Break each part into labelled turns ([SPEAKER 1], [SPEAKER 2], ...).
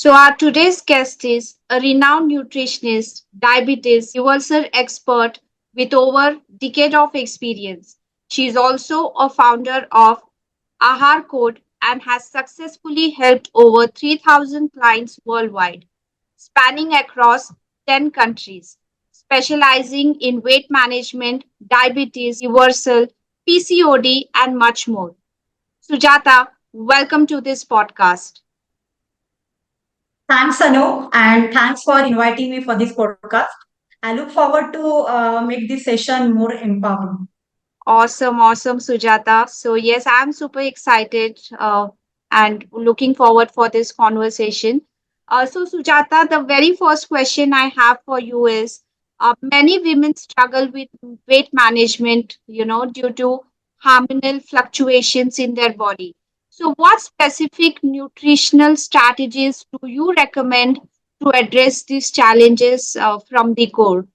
[SPEAKER 1] So, our today's guest is a renowned nutritionist, diabetes reversal expert with over decade of experience. She is also a founder of Aahar Code and has successfully helped over 3,000 clients worldwide, spanning across 10 countries, specializing in weight management, diabetes reversal, PCOD, and much more. Sujata, welcome to this podcast.
[SPEAKER 2] Thanks, Anu, and thanks for inviting me for this podcast. I look forward to make this session more empowering.
[SPEAKER 1] Awesome, awesome, Sujata. So, yes, I'm super excited and looking forward for this conversation. So, Sujata, the very first question I have for you is many women struggle with weight management, due to hormonal fluctuations in their body. So, what specific nutritional strategies do you recommend to address these challenges from the core?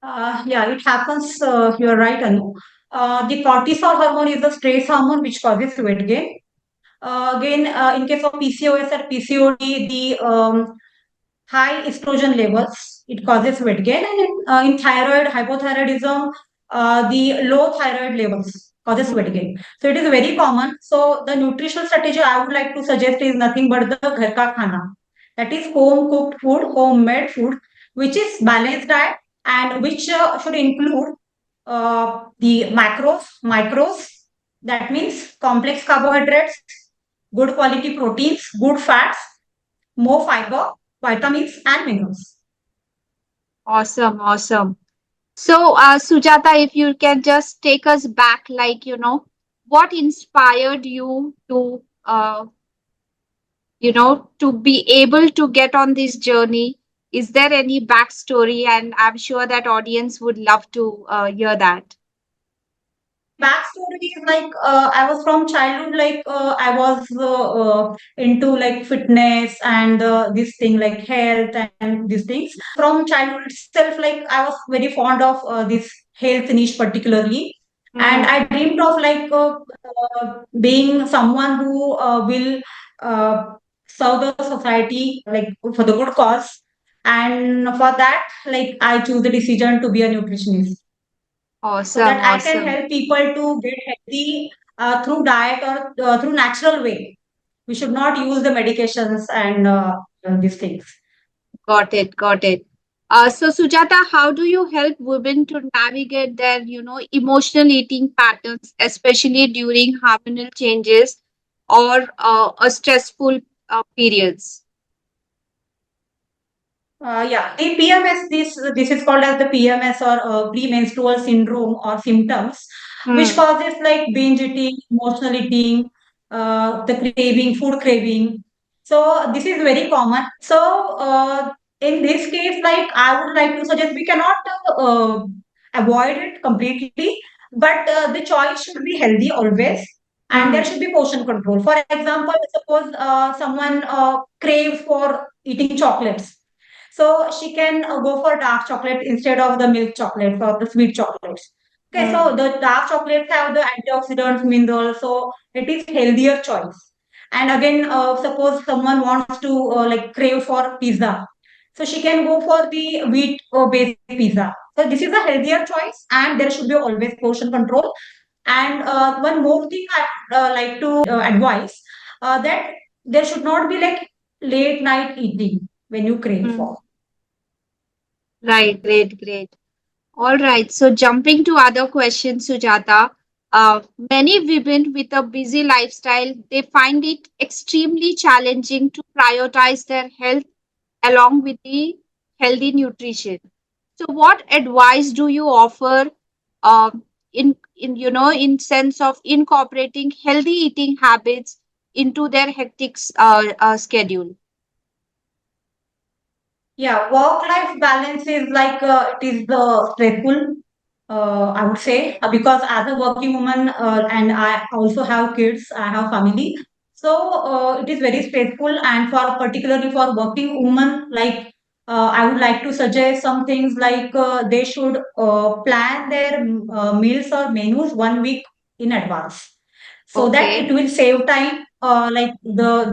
[SPEAKER 2] Yeah, it happens. You're right, Anu. The cortisol hormone is the stress hormone which causes weight gain. Again, in case of PCOS or PCOD, the high estrogen levels, it causes weight gain. And in thyroid, hypothyroidism, the low thyroid levels causes weight gain. So it is very common. So the nutritional strategy I would like to suggest is nothing but the ghar ka khana. That is home cooked food, homemade food, which is balanced diet and which should include the micros. That means complex carbohydrates, good quality proteins, good fats, more fiber, vitamins, and minerals.
[SPEAKER 1] Awesome, awesome. So, Sujata, if you can just take us back, what inspired you to, to be able to get on this journey? Is there any backstory? And I'm sure that audience would love to hear that.
[SPEAKER 2] The backstory is like I was from childhood, like I was into like fitness and this thing like health and these things. From childhood itself, like I was very fond of this health niche particularly, and
[SPEAKER 1] Mm,
[SPEAKER 2] I dreamed of like being someone who will uh, serve the society like for the good cause. And for that, like I choose the decision to be a nutritionist so that
[SPEAKER 1] awesome,
[SPEAKER 2] I can
[SPEAKER 1] awesome.
[SPEAKER 2] help people to get healthy through diet or through natural way. We should not use the medications and these things.
[SPEAKER 1] Got it, got it. So, Sujata, how do you help women to navigate their, emotional eating patterns, especially during hormonal changes or a stressful periods?
[SPEAKER 2] Yeah, the PMS, this is called as the PMS or premenstrual syndrome or symptoms, which
[SPEAKER 1] Hmm.
[SPEAKER 2] causes like binge eating, emotional eating, the craving, food craving. So this is very common. So in this case, like I would like to suggest, we cannot avoid it completely, but the choice should be healthy always, and there
[SPEAKER 1] Hmm.
[SPEAKER 2] should be portion control. For example, suppose someone craves for eating chocolates, so she can go for dark chocolate instead of the milk chocolate or the sweet chocolates. Okay, so
[SPEAKER 1] Hmm.
[SPEAKER 2] the dark chocolates have the antioxidants, minerals, so it is healthier choice. And again, suppose someone wants to like crave for pizza, so she can go for the wheat based pizza. So this is a healthier choice, and there should be always portion control. And one more thing I like to advise that there should not be like late night eating when you crave
[SPEAKER 1] Hmm.
[SPEAKER 2] for.
[SPEAKER 1] Right, great, great. All right. So, jumping to other questions, Sujata. Many women with a busy lifestyle, they find it extremely challenging to prioritize their health along with the healthy nutrition. So, what advice do you offer in sense of incorporating healthy eating habits into their hectic schedule?
[SPEAKER 2] Yeah, work-life balance is like it is the stressful. I would say because as a working woman and I also have kids, I have family, so it is very stressful. And for particularly for working women, like I would like to suggest some things like they should plan their meals or menus 1 week in advance so that it
[SPEAKER 1] Okay.
[SPEAKER 2] will save time. like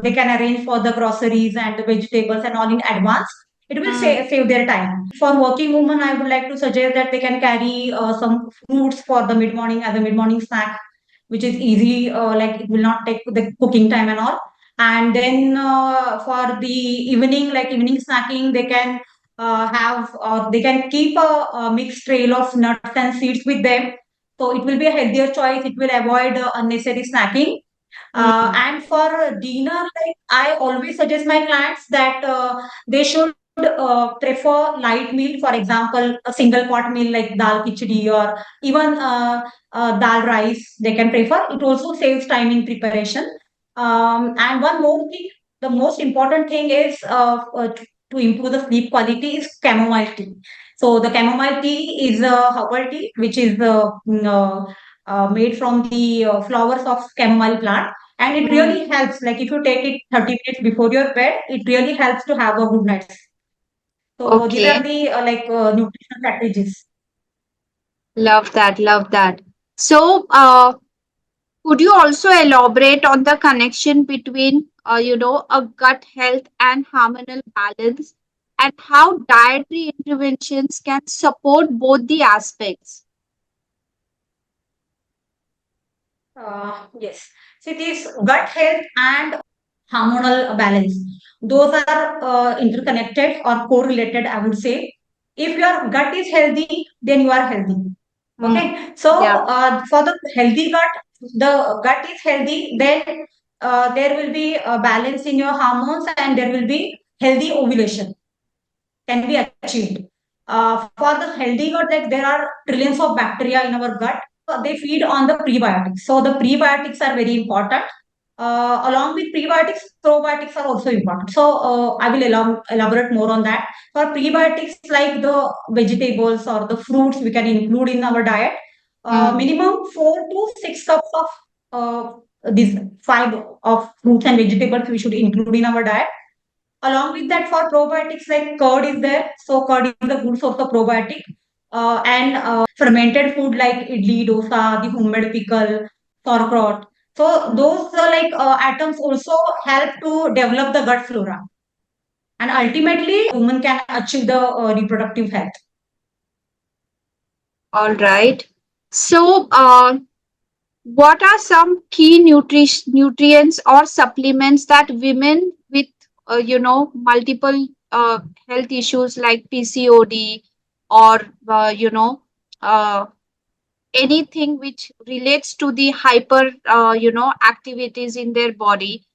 [SPEAKER 2] they can arrange for the groceries and the vegetables and all in advance. It will
[SPEAKER 1] Hmm.
[SPEAKER 2] save their time. For working women, I would like to suggest that they can carry some fruits for the mid morning as a mid morning snack, which is easy. Like it will not take the cooking time and all. And then for the evening, like evening snacking, they can have they can keep a mixed trail of nuts and seeds with them. So it will be a healthier choice. It will avoid unnecessary snacking.
[SPEAKER 1] Hmm.
[SPEAKER 2] And for dinner, like I always suggest my clients that they should prefer light meal. For example, a single pot meal like dal khichdi or even dal rice. They can prefer. It also saves time in preparation. And one more thing, the most important thing is to improve the sleep quality is chamomile tea. So the chamomile tea is a herbal tea which is made from the flowers of chamomile plant, and it
[SPEAKER 1] Hmm.
[SPEAKER 2] really helps. Like if you take it 30 minutes before your bed, it really helps to have a good night's sleep. So these are
[SPEAKER 1] Okay.
[SPEAKER 2] the nutritional strategies.
[SPEAKER 1] Love that. Love that. So, could you also elaborate on the connection between, a gut health and hormonal balance, and how dietary interventions can support both the aspects?
[SPEAKER 2] Yes. So it is gut health and hormonal balance. Those are interconnected or correlated, I would say. If your gut is healthy, then you are healthy.
[SPEAKER 1] Hmm.
[SPEAKER 2] Okay. So
[SPEAKER 1] Yeah.
[SPEAKER 2] for the healthy gut, the gut is healthy, then there will be a balance in your hormones and there will be healthy ovulation can be achieved. For the healthy gut, like there are trillions of bacteria in our gut. They feed on the prebiotics. So the prebiotics are very important. Along with prebiotics, probiotics are also important. So I will elaborate more on that. For prebiotics, like the vegetables or the fruits, we can include in our diet.
[SPEAKER 1] Hmm.
[SPEAKER 2] Minimum 4 to 6 cups of these five of fruits and vegetables we should include in our diet. Along with that, for probiotics, like curd is there. So curd is a good source of probiotic. And fermented food like idli, dosa, the homemade pickle, sauerkraut. So
[SPEAKER 1] Hmm.
[SPEAKER 2] those atoms also help to develop the gut flora. And ultimately, woman can achieve the reproductive health.
[SPEAKER 1] All right. So, what are some key nutrients or supplements that women with, multiple health issues like PCOD or, uh, anything which relates to the hyper, activities in their body,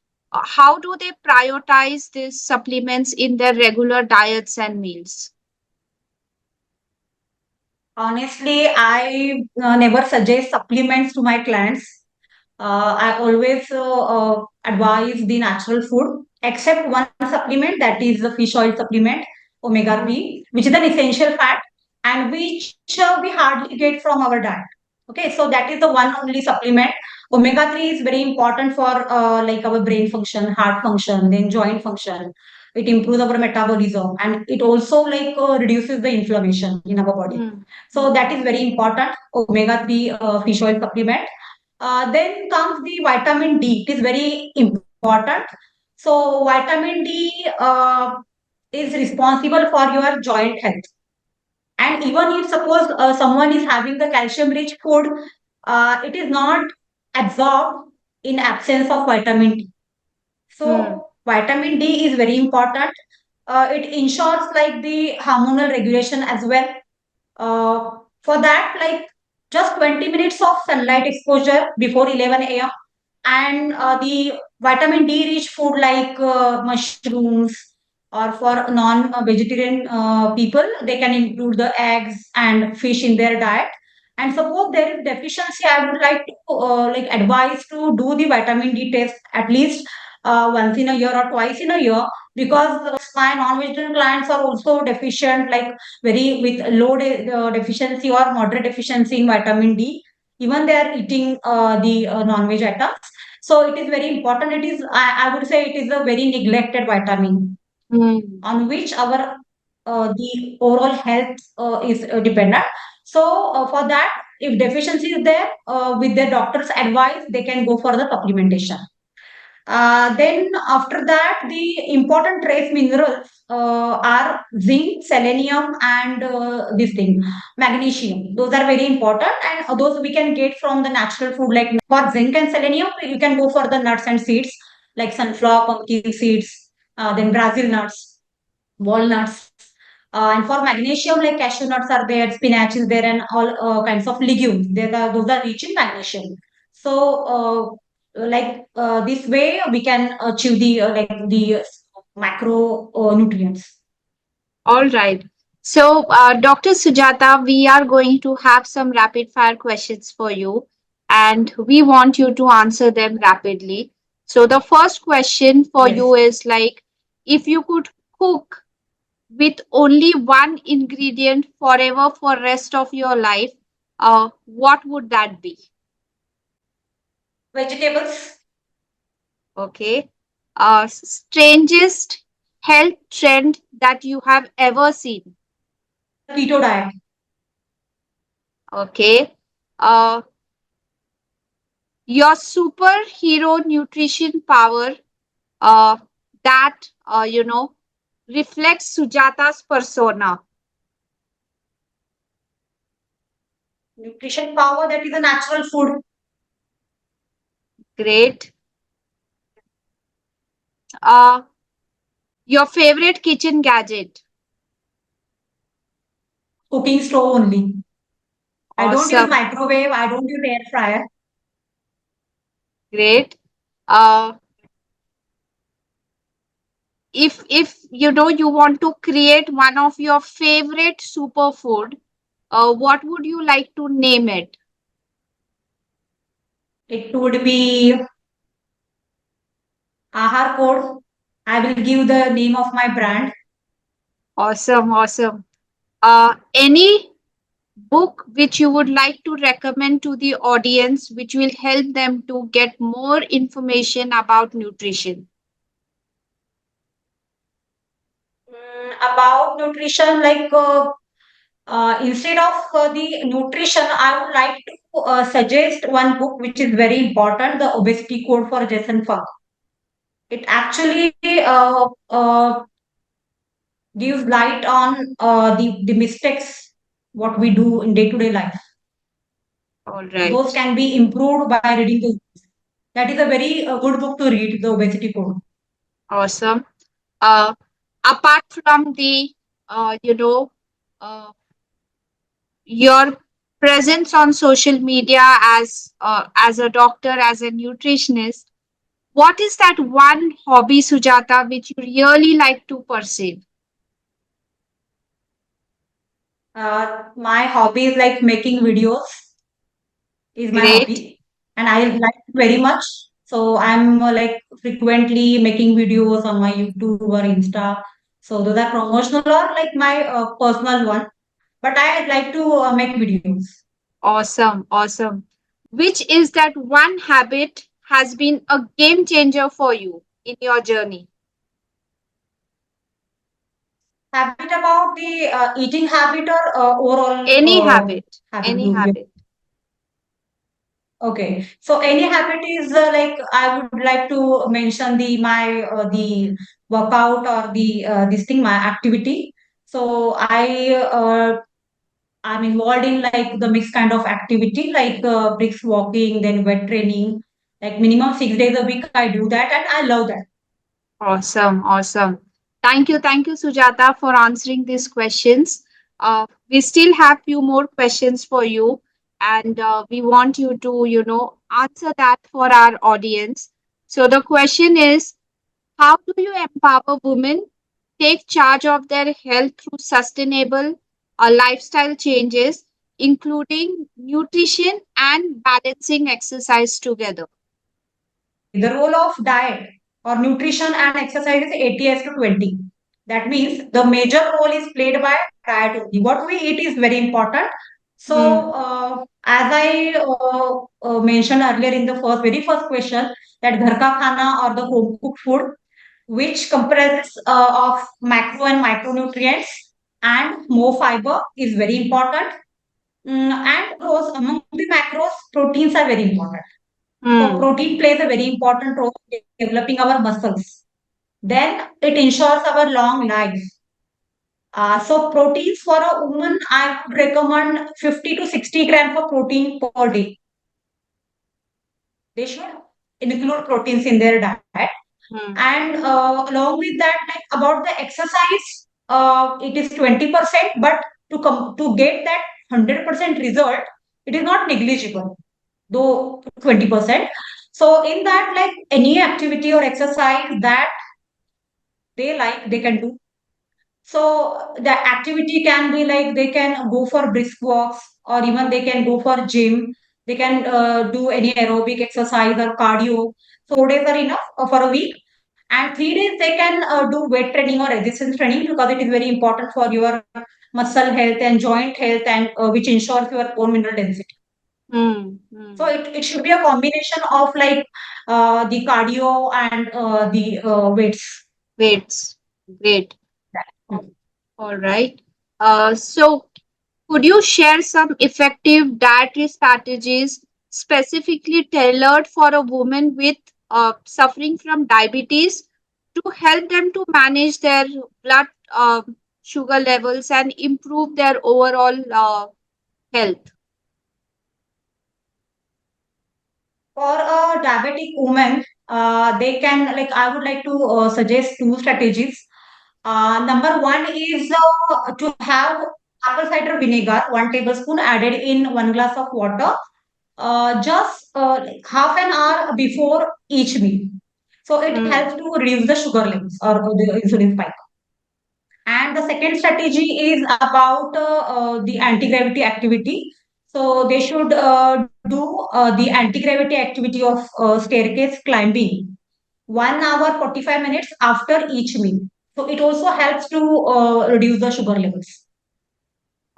[SPEAKER 1] how do they prioritize these supplements in their regular diets and meals?
[SPEAKER 2] Honestly, I never suggest supplements to my clients. I always advise the natural food, except one supplement that is the fish oil supplement, omega
[SPEAKER 1] Hmm.
[SPEAKER 2] 3, which is an essential fat and which we hardly get from our diet. Okay, so that is the one only supplement. Omega 3 is very important for like our brain function, heart function, then joint function. It improves our metabolism and it also reduces the inflammation in our body.
[SPEAKER 1] Hmm.
[SPEAKER 2] So that is very important. Omega 3 fish oil supplement. Then comes the vitamin D. It is very important. So vitamin D is responsible for your joint health. And even if suppose someone is having the calcium rich food, it is not absorbed in absence of vitamin D.
[SPEAKER 1] Hmm.
[SPEAKER 2] So vitamin D is very important. It ensures like the hormonal regulation as well. For that, like just 20 minutes of sunlight exposure before 11 a.m. And the vitamin D rich food like mushrooms, or for non-vegetarian people, they can include the eggs and fish in their diet. And suppose there is deficiency, I would like to advise to do the vitamin D test at least once in a year or twice in a year, because my non-vegetarian clients are also deficient, like very with low deficiency or moderate deficiency in vitamin D. Even they are eating the non-veg items. So it is very important. It is, I would say, it is a very neglected vitamin
[SPEAKER 1] Hmm.
[SPEAKER 2] on which our the overall health is dependent. So for that, if deficiency is there, with their doctor's advice, they can go for the supplementation. Then after that, the important trace minerals are zinc, selenium, and this thing, magnesium. Those are very important, and those we can get from the natural food. Like for zinc and selenium, you can go for the nuts and seeds like sunflower, pumpkin seeds, then Brazil nuts, walnuts. And for magnesium, like cashew nuts are there, spinach is there, and all kinds of legumes. Those are rich in magnesium. So, this way, we can achieve the macro nutrients.
[SPEAKER 1] All right. So, Dr. Sujata, we are going to have some rapid fire questions for you, and we want you to answer them rapidly. So, the first question for
[SPEAKER 2] Yes,
[SPEAKER 1] you is like, if you could cook with only one ingredient forever for rest of your life, what would that be?
[SPEAKER 2] vegetables,
[SPEAKER 1] Okay. Strangest health trend that you have ever seen.
[SPEAKER 2] the keto diet,
[SPEAKER 1] Okay. Uh, your superhero nutrition power uh, that reflects Sujata's persona.
[SPEAKER 2] nutrition power, that is a natural food,
[SPEAKER 1] Great. Uh, your favorite kitchen gadget.
[SPEAKER 2] cooking stove only. I don't use
[SPEAKER 1] Awesome.
[SPEAKER 2] microwave, I don't use air fryer.
[SPEAKER 1] Great. Uh, if you want to create one of your favorite superfood, what would you like to name it?
[SPEAKER 2] It would be Aahar code. I will give the name of my brand.
[SPEAKER 1] Awesome, awesome. Any book which you would like to recommend to the audience which will help them to get more information about nutrition?
[SPEAKER 2] About nutrition, instead of the nutrition, I would like to suggest one book which is very important, The Obesity Code for Jason Fung. It actually gives light on the mistakes what we do in day-to-day life.
[SPEAKER 1] All
[SPEAKER 2] Those
[SPEAKER 1] right.
[SPEAKER 2] can be improved by reading those books. That is a very good book to read, The Obesity Code.
[SPEAKER 1] Awesome. uh, Apart from the uh, you know uh, your presence on social media as a doctor, as a nutritionist, what is that one hobby, Sujata, which you really like to pursue?
[SPEAKER 2] My hobby is like making videos is my
[SPEAKER 1] Great.
[SPEAKER 2] hobby, and I like it very much. So I'm like frequently making videos on my YouTube or Insta. So those are promotional or like my personal one. But I like to make videos.
[SPEAKER 1] Awesome, awesome. Which is that one habit has been a game changer for you in your journey?
[SPEAKER 2] Habit about the eating habit or overall
[SPEAKER 1] Any habit,
[SPEAKER 2] habit.
[SPEAKER 1] any habit.
[SPEAKER 2] Okay, so any habit is like I would like to mention the workout or the this thing, my activity. So I'm involved in like the mixed kind of activity like brisk walking, then weight training, like minimum 6 days a week. I do that, and I love that.
[SPEAKER 1] Awesome, awesome. Thank you, Sujata, for answering these questions. We still have few more questions for you, and we want you to, answer that for our audience. So the question is, how do you empower women take charge of their health through sustainable lifestyle changes, including nutrition and balancing exercise together?
[SPEAKER 2] Okay, the role of diet or nutrition and exercise is 80 to 20. That means the major role is played by diet only. What we eat is very important. So,
[SPEAKER 1] Hmm.
[SPEAKER 2] as I mentioned earlier in the very first question, that ghar ka khana or the home cooked food, which comprises of macro and micronutrients and more fiber, is very important. And those among the macros, proteins are very important. So
[SPEAKER 1] Hmm.
[SPEAKER 2] protein plays a very important role in developing our muscles. Then it ensures our long life. So proteins for a woman, I would recommend 50 to 60 grams of protein per day. They should include proteins in their diet.
[SPEAKER 1] Hmm.
[SPEAKER 2] And along with that, like about the exercise, it is 20%, but to get that 100% result, it is not negligible, though 20%. So in that, like any activity or exercise that they like, they can do. So the activity can be like they can go for brisk walks, or even they can go for gym. They can do any aerobic exercise or cardio. So 4 days are enough for a week. And 3 days they can do weight training or resistance training, because it is very important for your muscle health and joint health, and which ensures your bone mineral density.
[SPEAKER 1] Hmm.
[SPEAKER 2] So
[SPEAKER 1] Hmm.
[SPEAKER 2] it should be a combination of like the cardio and the weights.
[SPEAKER 1] Weights. Great.
[SPEAKER 2] Hmm.
[SPEAKER 1] All right. So could you share some effective dietary strategies specifically tailored for a woman with suffering from diabetes to help them to manage their blood sugar levels and improve their overall health?
[SPEAKER 2] For a diabetic woman, they can, like, I would like to suggest two strategies. Number one is to have apple cider vinegar, 1 tablespoon added in 1 glass of water, just like half an hour before each meal. So it
[SPEAKER 1] Hmm.
[SPEAKER 2] helps to reduce the sugar levels or the insulin spike. And the second strategy is about the anti-gravity activity. So they should do the anti-gravity activity of staircase climbing 1 hour 45 minutes after each meal. So it also helps to reduce the sugar levels.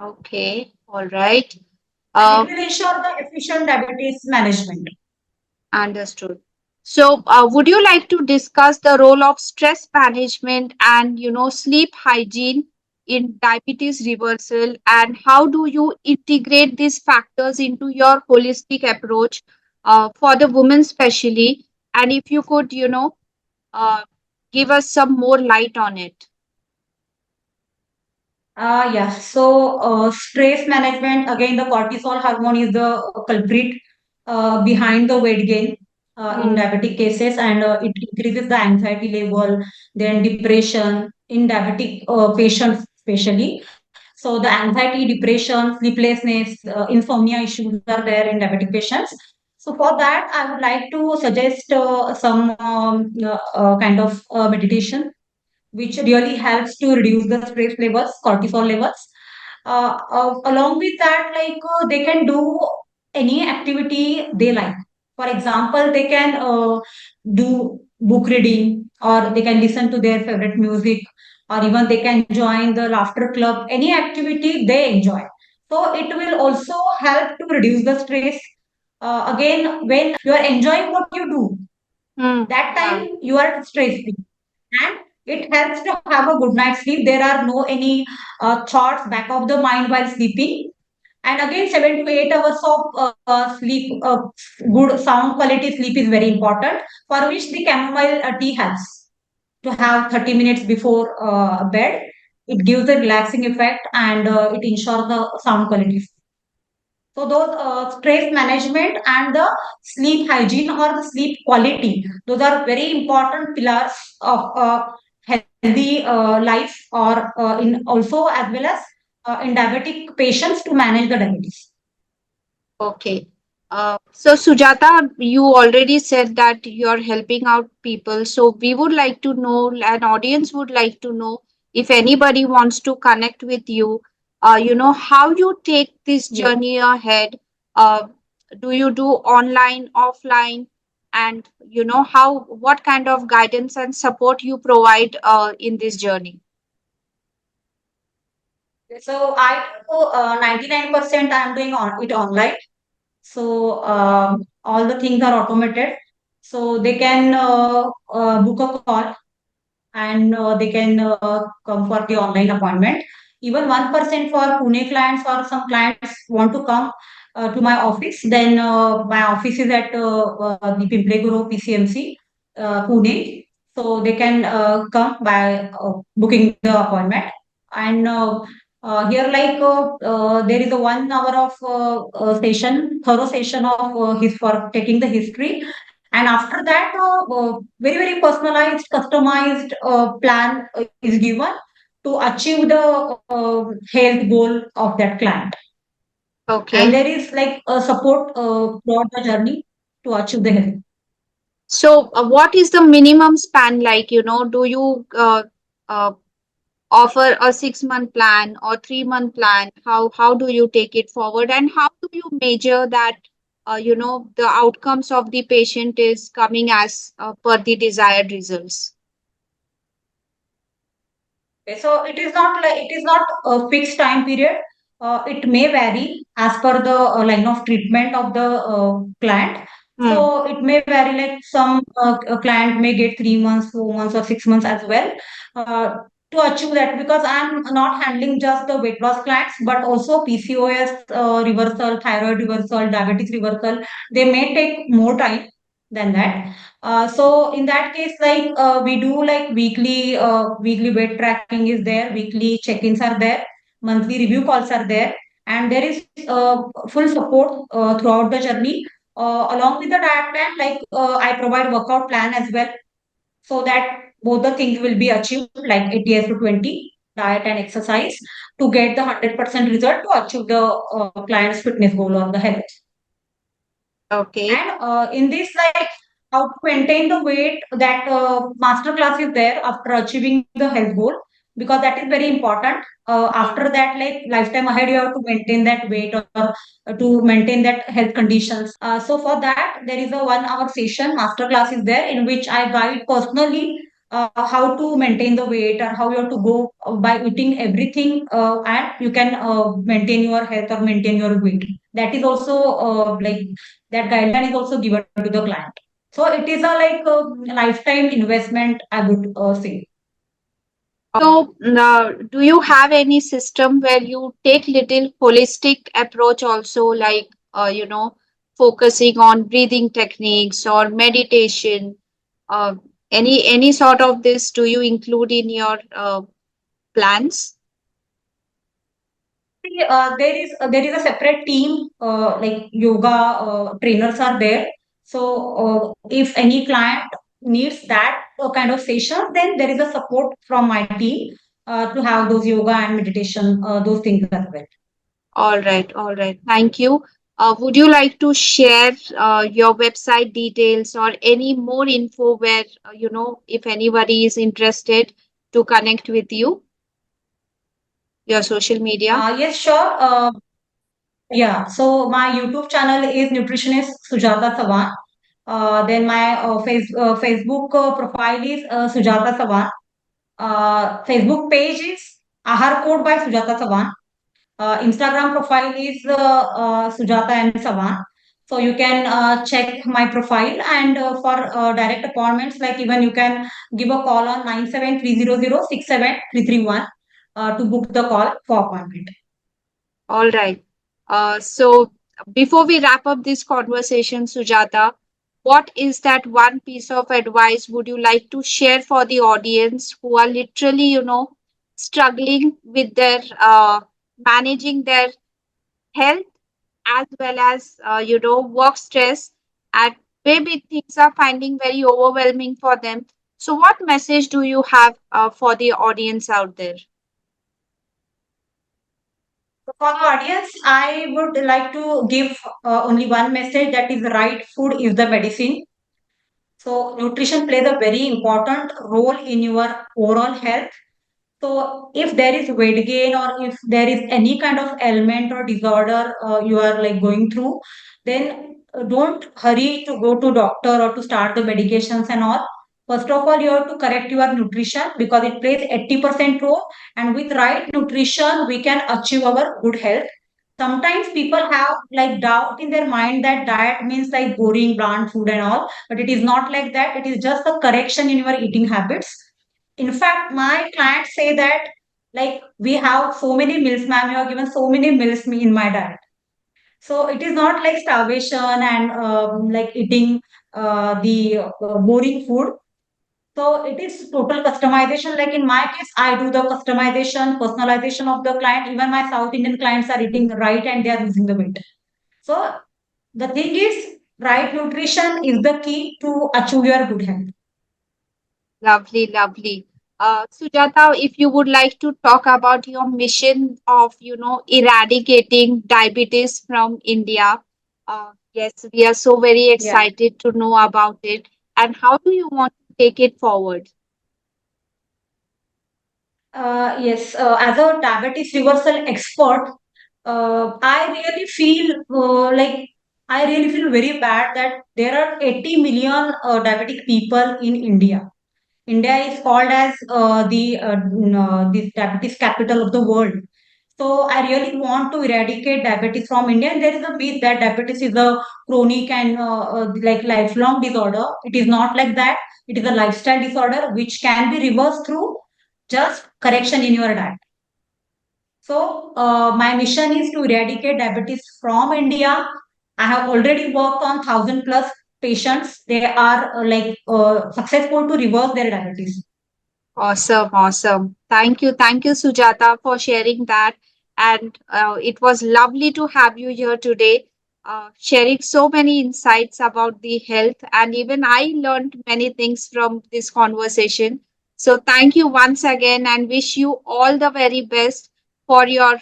[SPEAKER 1] Okay. All right.
[SPEAKER 2] And it
[SPEAKER 1] Uh,
[SPEAKER 2] will ensure the efficient diabetes management.
[SPEAKER 1] Understood. So, would you like to discuss the role of stress management and sleep hygiene in diabetes reversal, and how do you integrate these factors into your holistic approach for the women, especially? And if you could, uh, give us some more light on it.
[SPEAKER 2] Yeah. So stress management, again, the cortisol hormone is the culprit behind the weight gain in
[SPEAKER 1] Hmm.
[SPEAKER 2] diabetic cases, and it increases the anxiety level, then depression in diabetic patients, especially. So the anxiety, depression, sleeplessness, insomnia issues are there in diabetic patients. So for that, I would like to suggest some kind of meditation which really helps to reduce the stress levels, cortisol levels. Along with that, like they can do any activity they like. For example, they can do book reading, or they can listen to their favorite music, or even they can join the laughter club, any activity they enjoy. So it will also help to reduce the stress. Again, when you are enjoying what you do,
[SPEAKER 1] Hmm.
[SPEAKER 2] that
[SPEAKER 1] Yeah.
[SPEAKER 2] time you are stress free, and it helps to have a good night's sleep. There are no any thoughts back of the mind while sleeping. And again, 7 to 8 hours of sleep, good sound quality sleep is very important, for which the chamomile tea helps to have 30 minutes before bed. It gives a relaxing effect, and it ensures the sound quality. So those stress management and the sleep hygiene or the sleep quality, those are very important pillars of healthy life, or in also as well as in diabetic patients to manage the diabetes.
[SPEAKER 1] Okay. So, Sujata, you already said that you're helping out people. So, we would like to know, an audience would like to know if anybody wants to connect with you, how you take this
[SPEAKER 2] Yes.
[SPEAKER 1] journey ahead. Uh, do you do online, offline? And, what kind of guidance and support you provide in this journey?
[SPEAKER 2] So I do 99% I am doing it online. So all the things are automated. So they can book a call, and they can come for the online appointment. Even 1% for Pune clients or some clients want to come, to my office. Then my office is at the Pimpri Guru PCMC, Pune. So they can come by booking the appointment. And here, there is a 1 hour of thorough session of his for taking the history, and after that, very very personalized, customized plan is given to achieve the health goal of that client. And
[SPEAKER 1] Okay.
[SPEAKER 2] there is like a support throughout the journey to achieve the health.
[SPEAKER 1] So, what is the minimum span like? Do you uh, offer a 6 month plan or 3 month plan? How do you take it forward, and how do you measure that? The outcomes of the patient is coming as per the desired results.
[SPEAKER 2] Okay, so it is not a fixed time period. It may vary as per the line of treatment of the client.
[SPEAKER 1] Hmm.
[SPEAKER 2] So it may vary, like some a client may get 3 months, 4 months, or 6 months as well uh, to achieve that, because I'm not handling just the weight loss clients but also PCOS reversal, thyroid reversal, diabetes reversal. They may take more time than that. So in that case, we do like weekly weight tracking is there, weekly check-ins are there, monthly review calls are there, and there is full support throughout the journey. Along with the diet plan, I provide workout plan as well, so that both the things will be achieved, like 80:20 diet and exercise, to get the 100% result to achieve the client's fitness goal or the health.
[SPEAKER 1] Okay.
[SPEAKER 2] And in this, like how to maintain the weight, that master class is there after achieving the health goal, because that is very important. After
[SPEAKER 1] Hmm.
[SPEAKER 2] that, like lifetime ahead, you have to maintain that weight or to maintain that health conditions. So for that, there is a 1 hour session master class is there, in which I guide personally how to maintain the weight, or how you have to go by eating everything, and you can maintain your health or maintain your weight. That is also that guideline is also given to the client. So it is a lifetime investment, I would say.
[SPEAKER 1] So, do you have any system where you take little holistic approach also, like focusing on breathing techniques or meditation? Uh, any sort of this do you include in your plans?
[SPEAKER 2] There is a separate team, like yoga trainers are there. So if any client needs that kind of session, then there is a support from my team to have those yoga and meditation, those things as well.
[SPEAKER 1] All right, all right. Thank you. Would you like to share your website details or any more info where, if anybody is interested to connect with you, your social media?
[SPEAKER 2] Yes, sure. Yeah, so my YouTube channel is Nutritionist Sujata Chavan. Then my Facebook profile is Sujata Chavan. Facebook page is Aahar Code by Sujata Chavan. Instagram profile is Sujata and Chavan. So you can check my profile, and for direct appointments, like even you can give a call on 9730067331 to book the call for appointment.
[SPEAKER 1] All right. So before we wrap up this conversation, Sujata, what is that one piece of advice would you like to share for the audience who are literally, struggling with their managing their health as well as work stress, and maybe things are finding very overwhelming for them? So what message do you have for the audience out there?
[SPEAKER 2] So for the audience, I would like to give only one message, that is right food is the medicine. So nutrition plays a very important role in your overall health. So if there is weight gain, or if there is any kind of ailment or disorder you are like going through, then don't hurry to go to doctor or to start the medications and all. First of all, you have to correct your nutrition, because it plays 80% role, and with right nutrition, we can achieve our good health. Sometimes people have like doubt in their mind that diet means like boring bland food and all, but it is not like that. It is just a correction in your eating habits. In fact, my clients say that, like, we have so many meals, ma'am, you have given so many meals me in my diet. So it is not like starvation and like eating the boring food. So it is total customization. Like in my case, I do the customization, personalization of the client. Even my South Indian clients are eating right and they are losing the weight. So the thing is, right nutrition is the key to achieve your good health.
[SPEAKER 1] Lovely, lovely. Sujata, if you would like to talk about your mission of, eradicating diabetes from India, yes, we are so very
[SPEAKER 2] Yeah.
[SPEAKER 1] excited to know about it. And how do you want to take it forward?
[SPEAKER 2] Yes, as a diabetes reversal expert, I really feel I really feel very bad that there are 80 million diabetic people in India. India is called as the diabetes capital of the world. So I really want to eradicate diabetes from India. And there is a myth that diabetes is a chronic and like lifelong disorder. It is not like that. It is a lifestyle disorder which can be reversed through just correction in your diet. So my mission is to eradicate diabetes from India. I have already worked on 1,000 plus patients. They are successful to reverse their diabetes.
[SPEAKER 1] Awesome, awesome. Thank you, Sujata, for sharing that. And it was lovely to have you here today, sharing so many insights about the health. And even I learned many things from this conversation. So, thank you once again and wish you all the very best for your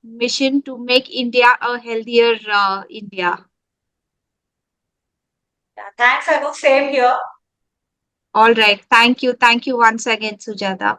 [SPEAKER 1] mission to make India a healthier India.
[SPEAKER 2] Yeah, thanks, I will same here.
[SPEAKER 1] All right. Thank you. Thank you once again, Sujata.